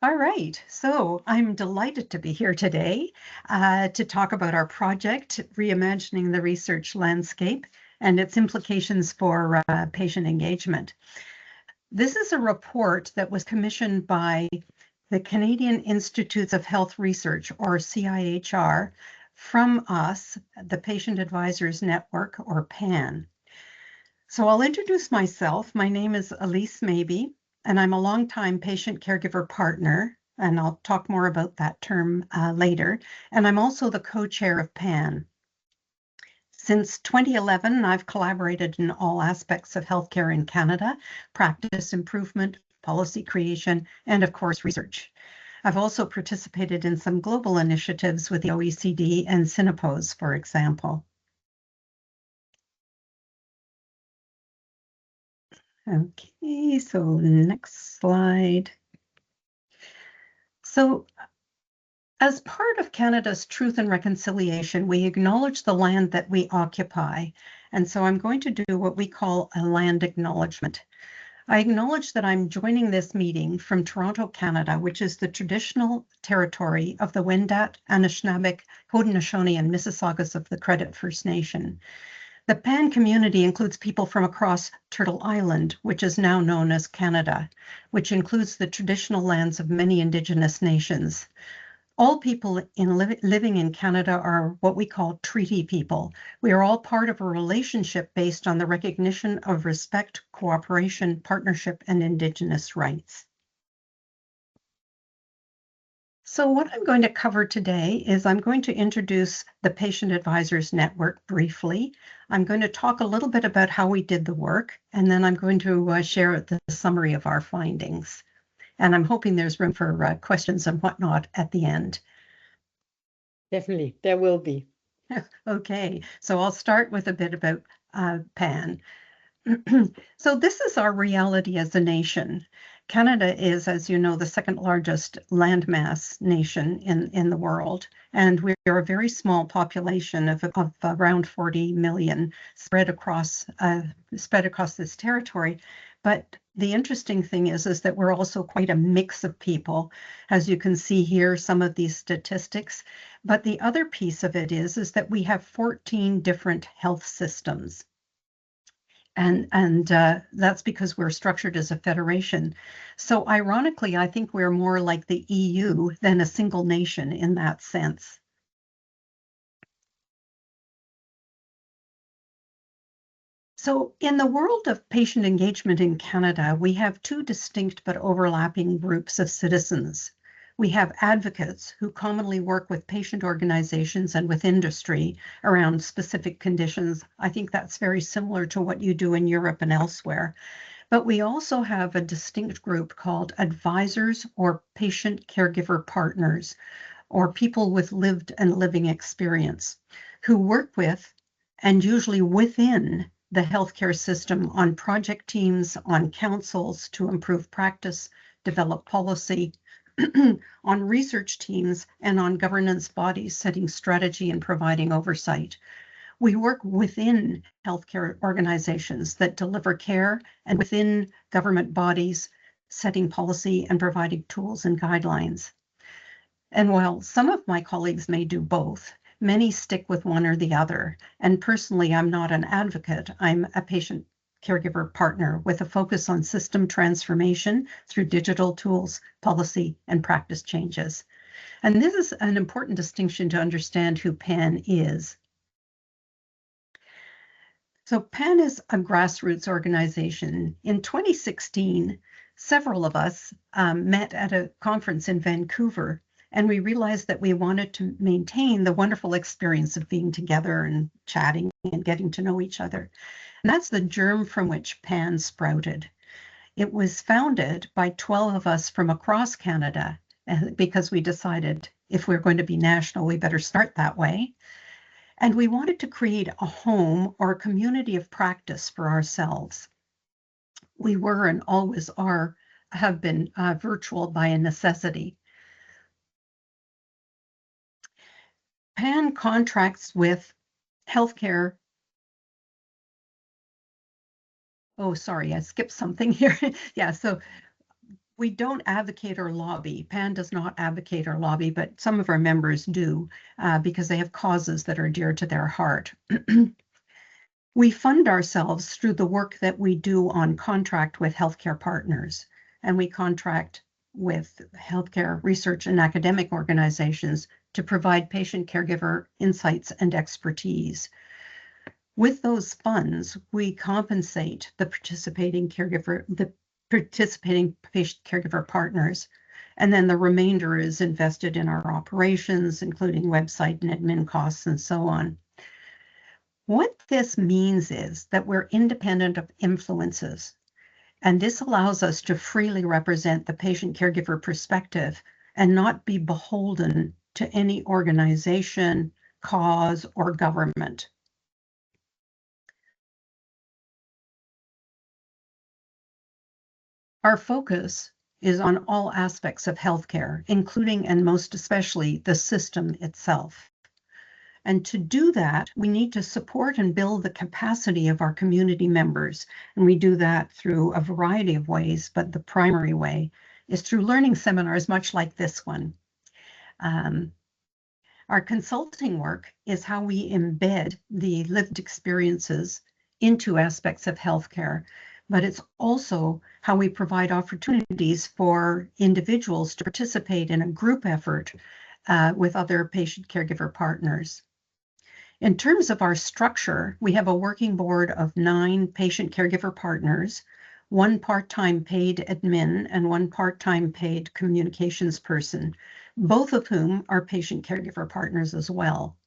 All right, so I'm delighted to be here today to talk about our project, Reimagining the Research Landscape, and its implications for patient engagement. This is a report that was commissioned by the Canadian Institutes of Health Research, or CIHR, from us, the Patient Advisors Network, or PAN. So I'll introduce myself. My name is Alies Maybee, and I'm a longtime patient caregiver partner, and I'll talk more about that term later. And I'm also the co-chair of PAN. Since 2011, I've collaborated in all aspects of healthcare in Canada, practice improvement, policy creation, and of course, research. I've also participated in some global initiatives with the OECD and Synapose, for example. Okay, so next slide. So as part of Canada's Truth and Reconciliation, we acknowledge the land that we occupy. And so I'm going to do what we call a land acknowledgement. I acknowledge that I'm joining this meeting from Toronto, Canada, which is the traditional territory of the Wendat, Anishinaabe, Haudenosaunee, and Mississaugas of the Credit First Nation. The PAN community includes people from across Turtle Island, which is now known as Canada, which includes the traditional lands of many Indigenous nations. All people living in Canada are what we call treaty people. We are all part of a relationship based on the recognition of respect, cooperation, partnership, and Indigenous rights. So what I'm going to cover today is I'm going to introduce the Patient Advisors Network briefly. I'm going to talk a little bit about how we did the work, and then I'm going to share the summary of our findings. And I'm hoping there's room for questions and whatnot at the end. Definitely, there will be. Okay, so I'll start with a bit about PAN. So this is our reality as a nation. Canada is, as you know, the second largest landmass nation in the world, and we are a very small population of around 40 million spread across this territory. But the interesting thing is that we're also quite a mix of people, as you can see here, some of these statistics. But the other piece of it is that we have 14 different health systems. And that's because we're structured as a federation. So ironically, I think we're more like the EU than a single nation in that sense. So in the world of patient engagement in Canada, we have two distinct but overlapping groups of citizens. We have advocates who commonly work with patient organizations and with industry around specific conditions. I think that's very similar to what you do in Europe and elsewhere. But we also have a distinct group called advisors or patient caregiver partners, or people with lived and living experience, who work with and usually within the healthcare system on project teams, on councils to improve practice, develop policy, on research teams, and on governance bodies setting strategy and providing oversight. We work within healthcare organizations that deliver care and within government bodies setting policy and providing tools and guidelines. And while some of my colleagues may do both, many stick with one or the other. And personally, I'm not an advocate. I'm a patient caregiver partner with a focus on system transformation through digital tools, policy, and practice changes. And this is an important distinction to understand who PAN is. So PAN is a grassroots organization. In 2016, several of us met at a conference in Vancouver, and we realized that we wanted to maintain the wonderful experience of being together and chatting and getting to know each other. And that's the germ from which PAN sprouted. It was founded by 12 of us from across Canada because we decided if we're going to be national, we better start that way. And we wanted to create a home or a community of practice for ourselves. We were and always have been virtual by a necessity. PAN contracts with healthcare. Oh, sorry, I skipped something here. Yeah, so we don't advocate or lobby. PAN does not advocate or lobby, but some of our members do because they have causes that are dear to their heart. We fund ourselves through the work that we do on contract with healthcare partners, and we contract with healthcare research and academic organizations to provide patient caregiver insights and expertise. With those funds, we compensate the participating patient caregiver partners, and then the remainder is invested in our operations, including website and admin costs and so on. What this means is that we're independent of influences, and this allows us to freely represent the patient caregiver perspective and not be beholden to any organization, cause, or government. Our focus is on all aspects of healthcare, including and most especially the system itself. And to do that, we need to support and build the capacity of our community members. And we do that through a variety of ways, but the primary way is through learning seminars, much like this one. Our consulting work is how we embed the lived experiences into aspects of healthcare, but it's also how we provide opportunities for individuals to participate in a group effort with other patient caregiver partners. In terms of our structure, we have a working board of 9 patient caregiver partners, 1 part-time paid admin, and 1 part-time paid communications person, both of whom are patient caregiver partners as well.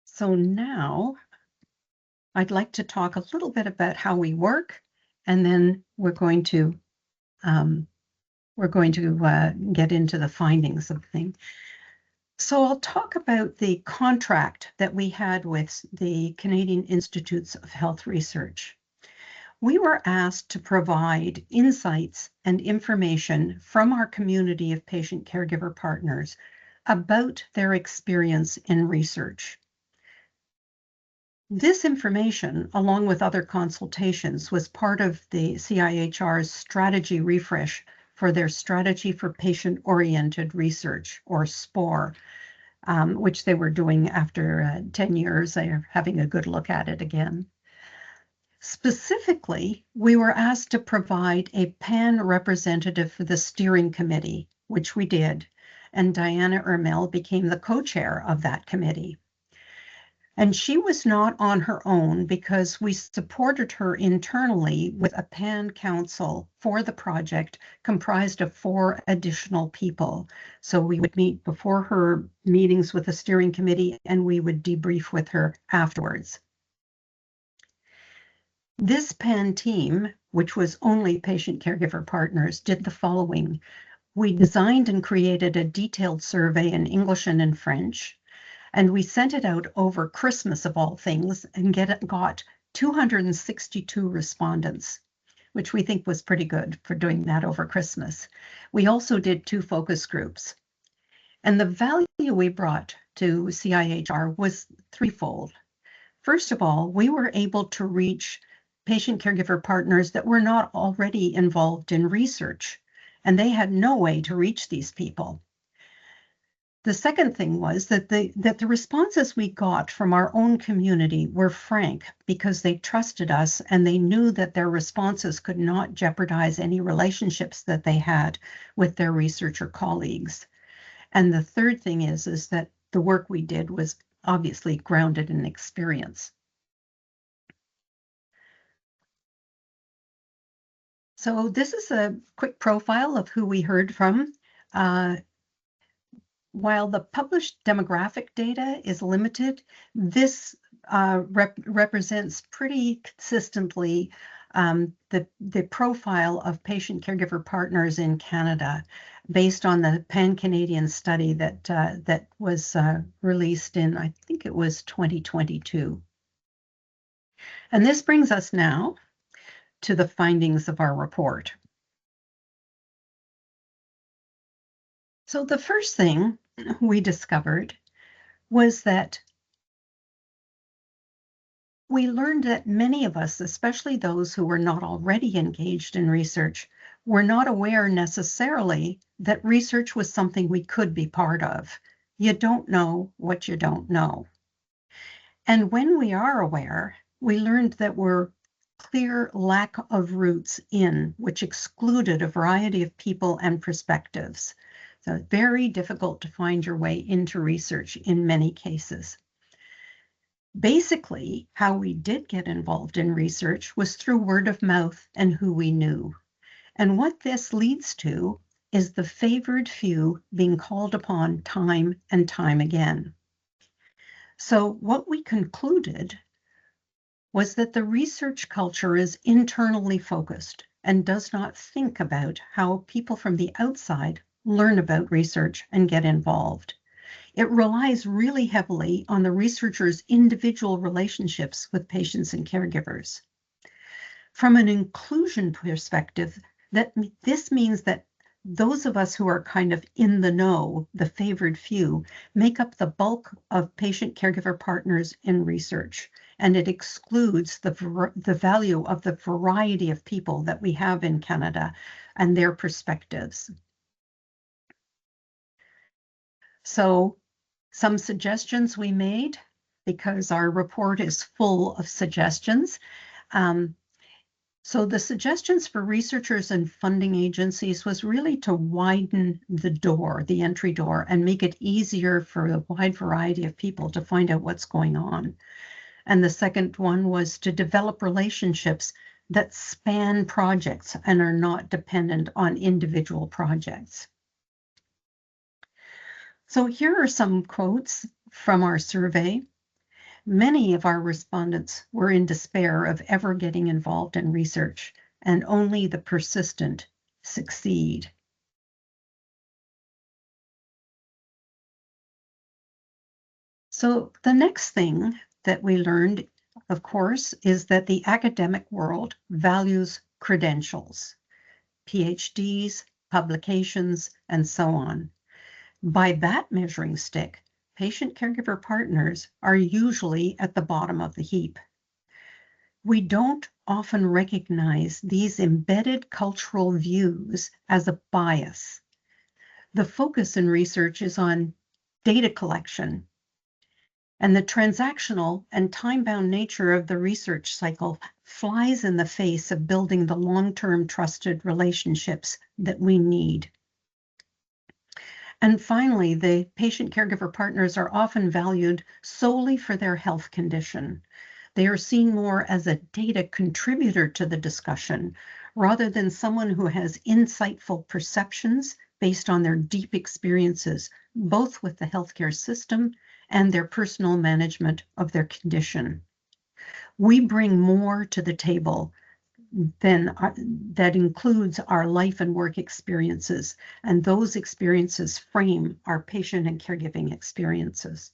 So now I'd like to talk a little bit about how we work, and then we're going to get into the findings of the thing. So I'll talk about the contract that we had with the Canadian Institutes of Health Research. We were asked to provide insights and information from our community of patient caregiver partners about their experience in research. This information, along with other consultations, was part of the CIHR's strategy refresh for their Strategy for Patient-Oriented Research, or SPORE, which they were doing after 10 years. They are having a good look at it again. Specifically, we were asked to provide a PAN representative for the steering committee, which we did, and Diana Ermel became the co-chair of that committee. And she was not on her own because we supported her internally with a PAN council for the project comprised of 4 additional people. So we would meet before her meetings with the steering committee and we would debrief with her afterwards. This PAN team, which was only patient caregiver partners, did the following. We designed and created a detailed survey in English and in French. And we sent it out over Christmas of all things and got 262 respondents, which we think was pretty good for doing that over Christmas. We also did 2 focus groups. And the value we brought to CIHR was threefold. First of all, we were able to reach patient caregiver partners that were not already involved in research, and they had no way to reach these people. The second thing was that the responses we got from our own community were frank because they trusted us and they knew that their responses could not jeopardize any relationships that they had with their researcher colleagues. And the third thing is that the work we did was obviously grounded in experience. So this is a quick profile of who we heard from. While the published demographic data is limited, this represents pretty consistently the profile of patient caregiver partners in Canada based on the Pan-Canadian study that was released in, I think it was 2022. And this brings us now to the findings of our report. So the first thing we discovered was that We learned that many of us, especially those who were not already engaged in research, were not aware necessarily that research was something we could be part of. You don't know what you don't know. And when we are aware, we learned that we're clear lack of roots in, which excluded a variety of people and perspectives. So it's very difficult to find your way into research in many cases. Basically, how we did get involved in research was through word of mouth and who we knew. And what this leads to is the favored few being called upon time and time again. So what we concluded was that the research culture is internally focused and does not think about how people from the outside learn about research and get involved. It relies really heavily on the researcher's individual relationships with patients and caregivers. From an inclusion perspective, this means that those of us who are kind of in the know, the favored few, make up the bulk of patient-caregiver partners in research, and it excludes the value of the variety of people that we have in Canada and their perspectives. So some suggestions we made, because our report is full of suggestions. So the suggestions for researchers and funding agencies was really to widen the door, the entry door, and make it easier for a wide variety of people to find out what's going on. And the second one was to develop relationships that span projects and are not dependent on individual projects. So here are some quotes from our survey. Many of our respondents were in despair of ever getting involved in research, and only the persistent succeed. So the next thing that we learned, of course, is that the academic world values credentials, PhDs, publications, and so on. By that measuring stick, patient-caregiver partners are usually at the bottom of the heap. We don't often recognize these embedded cultural views as a bias. The focus in research is on data collection, and the transactional and time-bound nature of the research cycle flies in the face of building the long-term trusted relationships that we need. And finally, the patient-caregiver partners are often valued solely for their health condition. They are seen more as a data contributor to the discussion, rather than someone who has insightful perceptions based on their deep experiences, both with the healthcare system and their personal management of their condition. We bring more to the table that includes our life and work experiences, and those experiences frame our patient and caregiving experiences.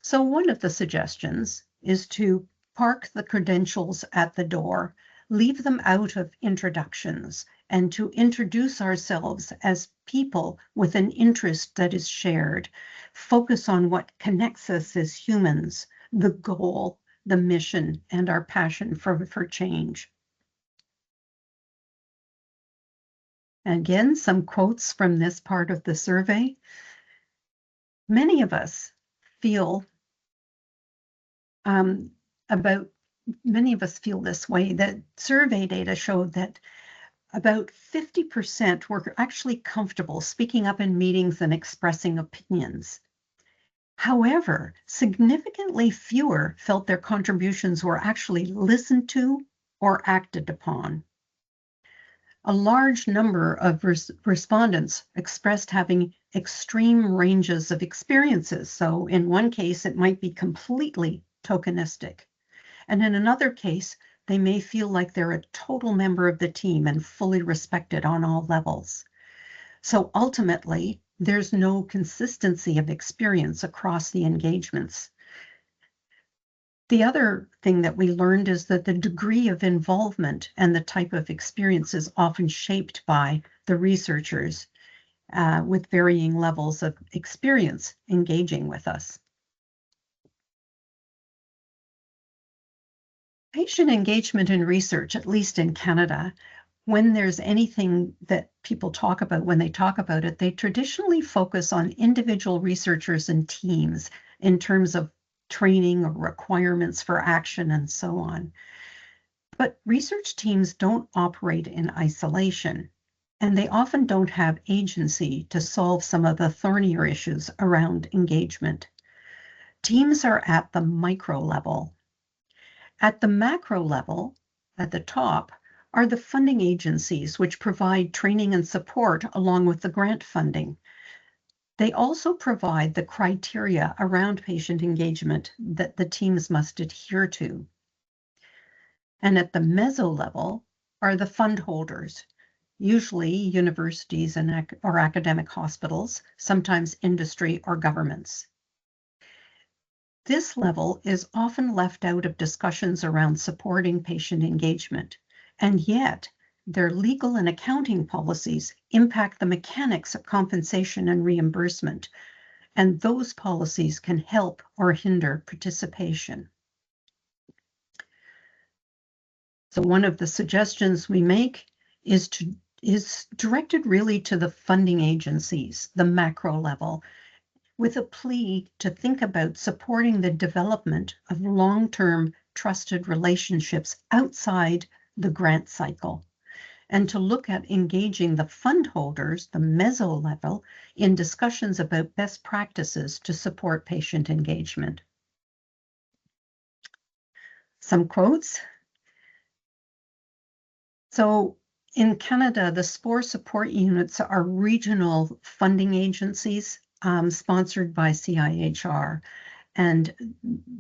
So one of the suggestions is to park the credentials at the door, leave them out of introductions, and to introduce ourselves as people with an interest that is shared. Focus on what connects us as humans, the goal, the mission, and our passion for change. Again, some quotes from this part of the survey. Many of us feel this way, that survey data showed that about 50% were actually comfortable speaking up in meetings and expressing opinions. However, significantly fewer felt their contributions were actually listened to or acted upon. A large number of respondents expressed having extreme ranges of experiences. So in one case, it might be completely tokenistic. And in another case, they may feel like they're a total member of the team and fully respected on all levels. So ultimately, there's no consistency of experience across the engagements. The other thing that we learned is that the degree of involvement and the type of experience is often shaped by the researchers with varying levels of experience engaging with us. Patient engagement in research, at least in Canada, when there's anything that people talk about, when they talk about it, they traditionally focus on individual researchers and teams in terms of training or requirements for action and so on. But research teams don't operate in isolation, and they often don't have agency to solve some of the thornier issues around engagement. Teams are at the micro level. At the macro level, at the top, are the funding agencies which provide training and support along with the grant funding. They also provide the criteria around patient engagement that the teams must adhere to. And at the meso level are the fund holders, usually universities or academic hospitals, sometimes industry or governments. This level is often left out of discussions around supporting patient engagement, and yet their legal and accounting policies impact the mechanics of compensation and reimbursement, and those policies can help or hinder participation. So one of the suggestions we make is directed really to the funding agencies, the macro level, with a plea to think about supporting the development of long-term trusted relationships outside the grant cycle, and to look at engaging the fund holders, the meso level, in discussions about best practices to support patient engagement. Some quotes. So in Canada, the SPORE support units are regional funding agencies sponsored by CIHR. And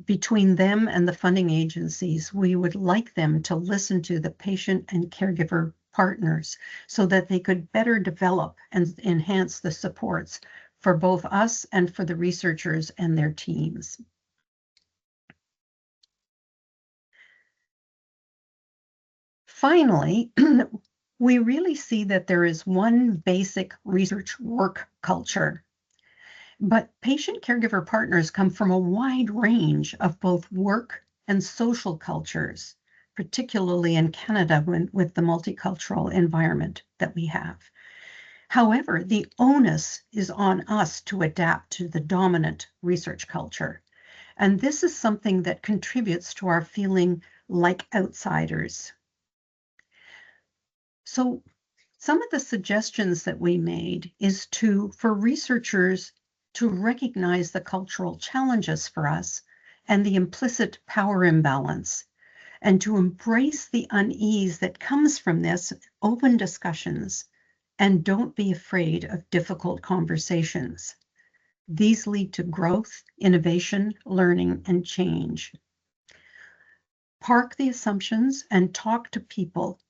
between them and the funding agencies, we would like them to listen to the patient and caregiver partners so that they could better develop and enhance the supports for both us and for the researchers and their teams. Finally, we really see that there is one basic research work culture, but patient caregiver partners come from a wide range of both work and social cultures, particularly in Canada with the multicultural environment that we have. However, the onus is on us to adapt to the dominant research culture. And this is something that contributes to our feeling like outsiders. So some of the suggestions that we made is for researchers to recognize the cultural challenges for us and the implicit power imbalance, and to embrace the unease that comes from this, open discussions, and don't be afraid of difficult conversations. These lead to growth, innovation, learning, and change. Park the assumptions and talk to people.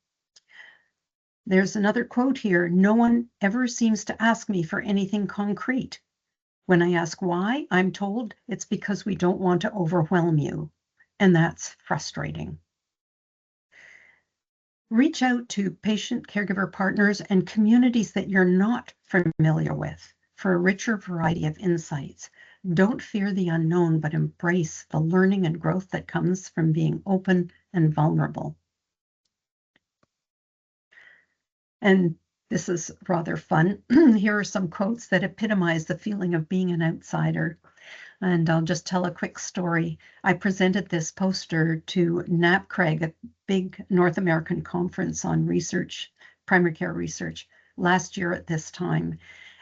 There's another quote here. No one ever seems to ask me for anything concrete. When I ask why, I'm told it's because we don't want to overwhelm you. And that's frustrating. Reach out to patient caregiver partners and communities that you're not familiar with for a richer variety of insights. Don't fear the unknown, but embrace the learning and growth that comes from being open and vulnerable. And this is rather fun. Here are some quotes that epitomize the feeling of being an outsider. And I'll just tell a quick story. I presented this poster to NAPCRG, a big North American conference on research, primary care research, last year at this time.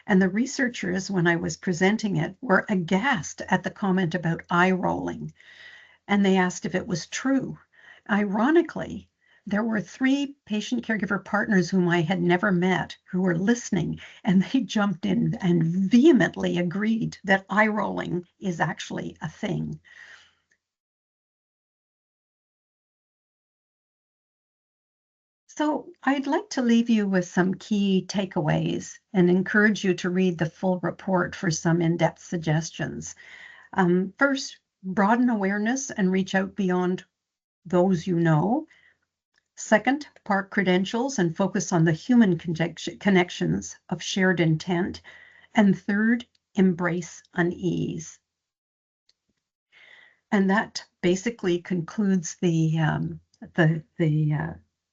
And the researchers, when I was presenting it, were aghast at the comment about eye rolling. And they asked if it was true. Ironically, there were 3 patient caregiver partners whom I had never met who were listening, and they jumped in and vehemently agreed that eye rolling is actually a thing. So I'd like to leave you with some key takeaways and encourage you to read the full report for some in-depth suggestions. First, broaden awareness and reach out beyond those you know. Second, park credentials and focus on the human connections of shared intent. And third, embrace unease. And that basically concludes the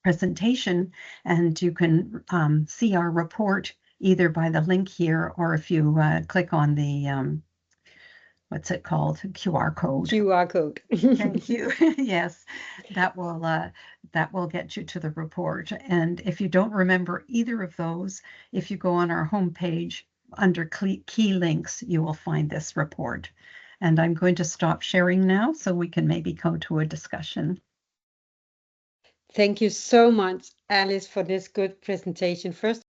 presentation, and you can see our report either by the link here, or if you click on the what's it called? QR code. QR code. Thank you. Yes, that will get you to the report. And if you don't remember either of those, if you go on our homepage under key links, you will find this report. And I'm going to stop sharing now so we can maybe go to a discussion. Thank you so much, Alice, for this good presentation. First